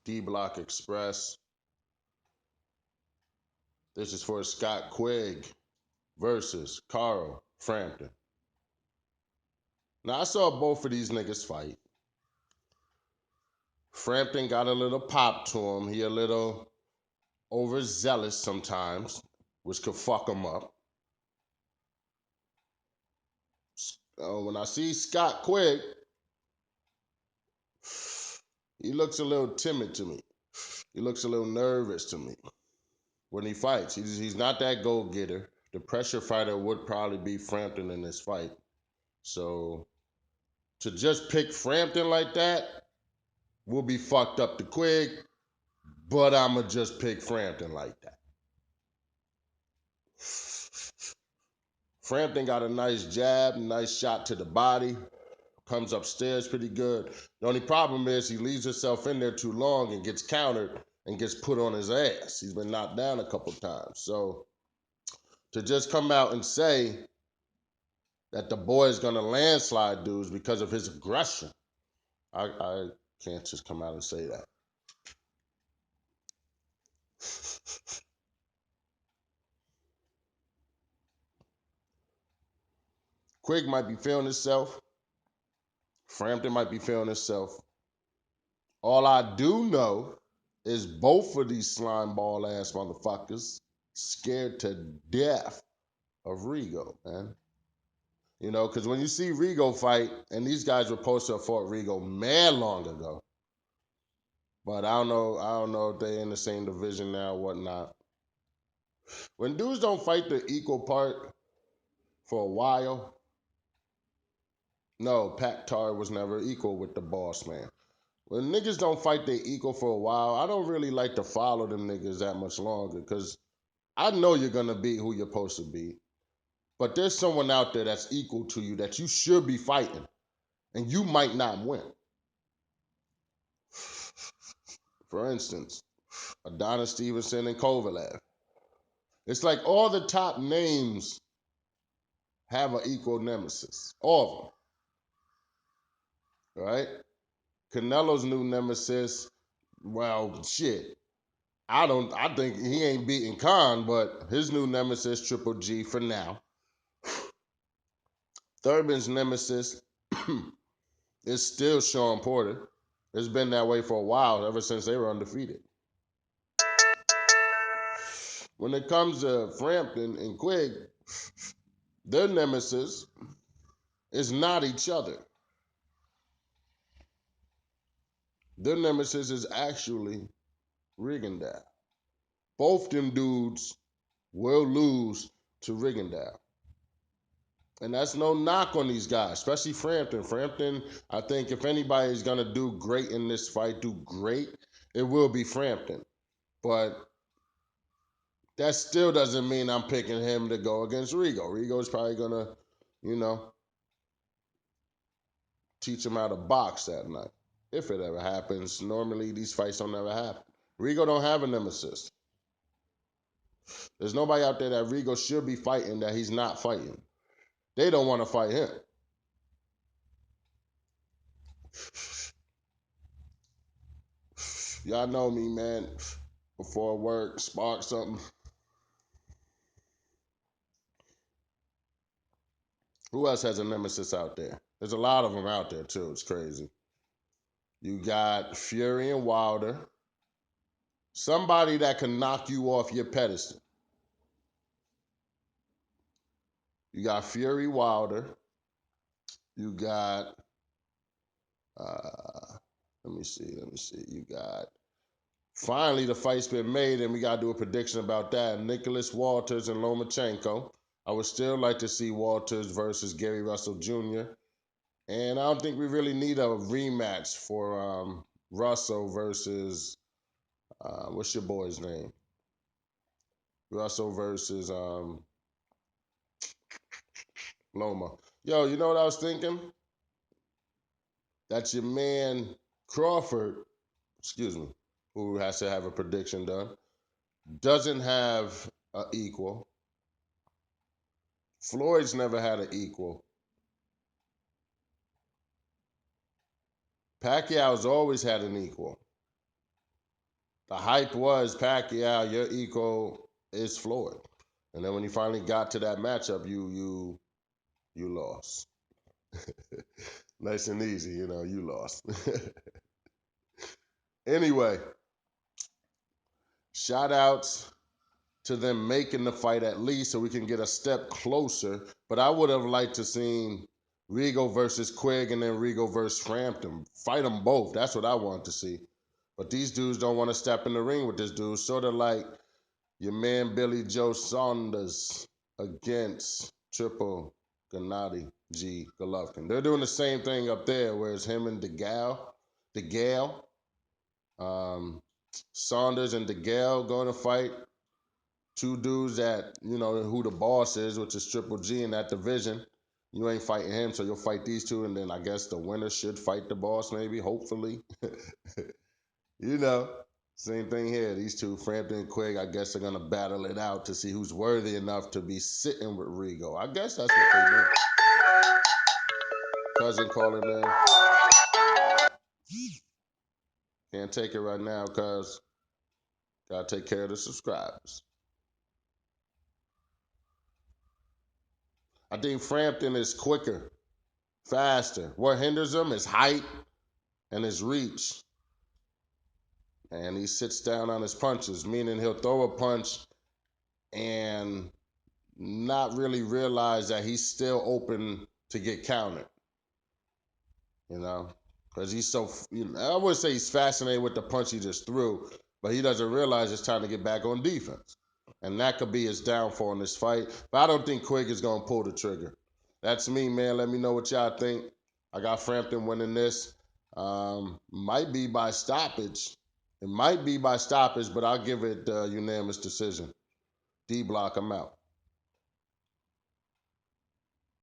D-Block Express. This is for Scott Quigg versus Carl Frampton. Now, I saw both of these niggas fight. Frampton got a little pop to him. He a little overzealous sometimes, which could fuck him up. When I see Scott Quigg, he looks a little timid to me. He looks a little nervous to me when he fights. He's not that go-getter. The pressure fighter would probably be Frampton in this fight. So to just pick Frampton like that will be fucked up to Quigg, but I'ma just pick Frampton like that. Frampton got a nice jab, nice shot to the body, comes upstairs pretty good. The only problem is he leaves himself in there too long and gets countered and gets put on his ass. He's been knocked down a couple times. So to just come out and say that the boy is gonna landslide dudes because of his aggression, I can't just come out and say that. Quigg might be feeling himself. Frampton might be feeling himself. All I do know is both of these slime ball ass motherfuckers scared to death of Rigo, man. You know, because when you see Rigo fight, and these guys were supposed to have fought Rigo mad long ago, but I don't know if they're in the same division now or whatnot. When dudes don't fight the equal part for a while, no, Pat Tar was never equal with the boss man. When niggas don't fight they equal for a while, I don't really like to follow them niggas that much longer because I know you're gonna beat who you're supposed to beat. But there's someone out there that's equal to you that you should be fighting, and you might not win. For instance, Adonis Stevenson and Kovalev. It's like all the top names have an equal nemesis. All of them. Right? Canelo's new nemesis, well, shit. I think he ain't beating Khan, but his new nemesis, Triple G, for now. Thurman's nemesis is still Sean Porter. It's been that way for a while, ever since they were undefeated. When it comes to Frampton and Quigg, their nemesis is not each other. Their nemesis is actually Rigondeaux. Both them dudes will lose to Rigondeaux. And that's no knock on these guys, especially Frampton. Frampton, I think if anybody's going to do great in this fight, do great, it will be Frampton. But that still doesn't mean I'm picking him to go against Rigo. Rigo's probably going to, you know, teach him how to box that night. If it ever happens. Normally, these fights don't ever happen. Rigo don't have a nemesis. There's nobody out there that Rigo should be fighting that he's not fighting. They don't want to fight him. Y'all know me, man. Before work, spark something. Who else has a nemesis out there? There's a lot of them out there, too. It's crazy. You got Fury and Wilder. Somebody that can knock you off your pedestal. You got Fury Wilder. You got, let me see. You got, finally the fight's been made and we got to do a prediction about that. Nicholas Walters and Lomachenko. I would still like to see Walters versus Gary Russell Jr. And I don't think we really need a rematch for Russell versus, what's your boy's name? Russell versus Loma. Yo, you know what I was thinking? That your man Crawford, excuse me, who has to have a prediction done, doesn't have an equal. Floyd's never had an equal. Pacquiao's always had an equal. The hype was Pacquiao, your ego is Floyd. And then when you finally got to that matchup, you lost. Nice and easy, you lost. Anyway, shout outs to them making the fight at least so we can get a step closer. But I would have liked to seen Rigo versus Quigg and then Rigo versus Frampton. Fight them both. That's what I want to see. But these dudes don't want to step in the ring with this dude. Sort of like your man Billy Joe Saunders against Triple Gennady G. Golovkin. They're doing the same thing up there, where it's him and DeGale. Saunders and DeGale going to fight. Two dudes that, who the boss is, which is Triple G in that division. You ain't fighting him, so you'll fight these two, and then I guess the winner should fight the boss, maybe, hopefully. you know, Same thing here. These two, Frampton and Quigg, I guess they're going to battle it out to see who's worthy enough to be sitting with Rigo. I guess that's what they do. Cousin calling in. Can't take it right now because got to take care of the subscribers. I think Frampton is quicker, faster. What hinders him is height and his reach. And he sits down on his punches, meaning he'll throw a punch and not really realize that he's still open to get countered. Because he's so, I wouldn't say he's fascinated with the punch he just threw, but he doesn't realize it's time to get back on defense. And that could be his downfall in this fight. But I don't think Quigg is going to pull the trigger. That's me, man. Let me know what y'all think. I got Frampton winning this. Might be by stoppage. It might be by stoppage, but I'll give it a unanimous decision. D-Block, I'm out.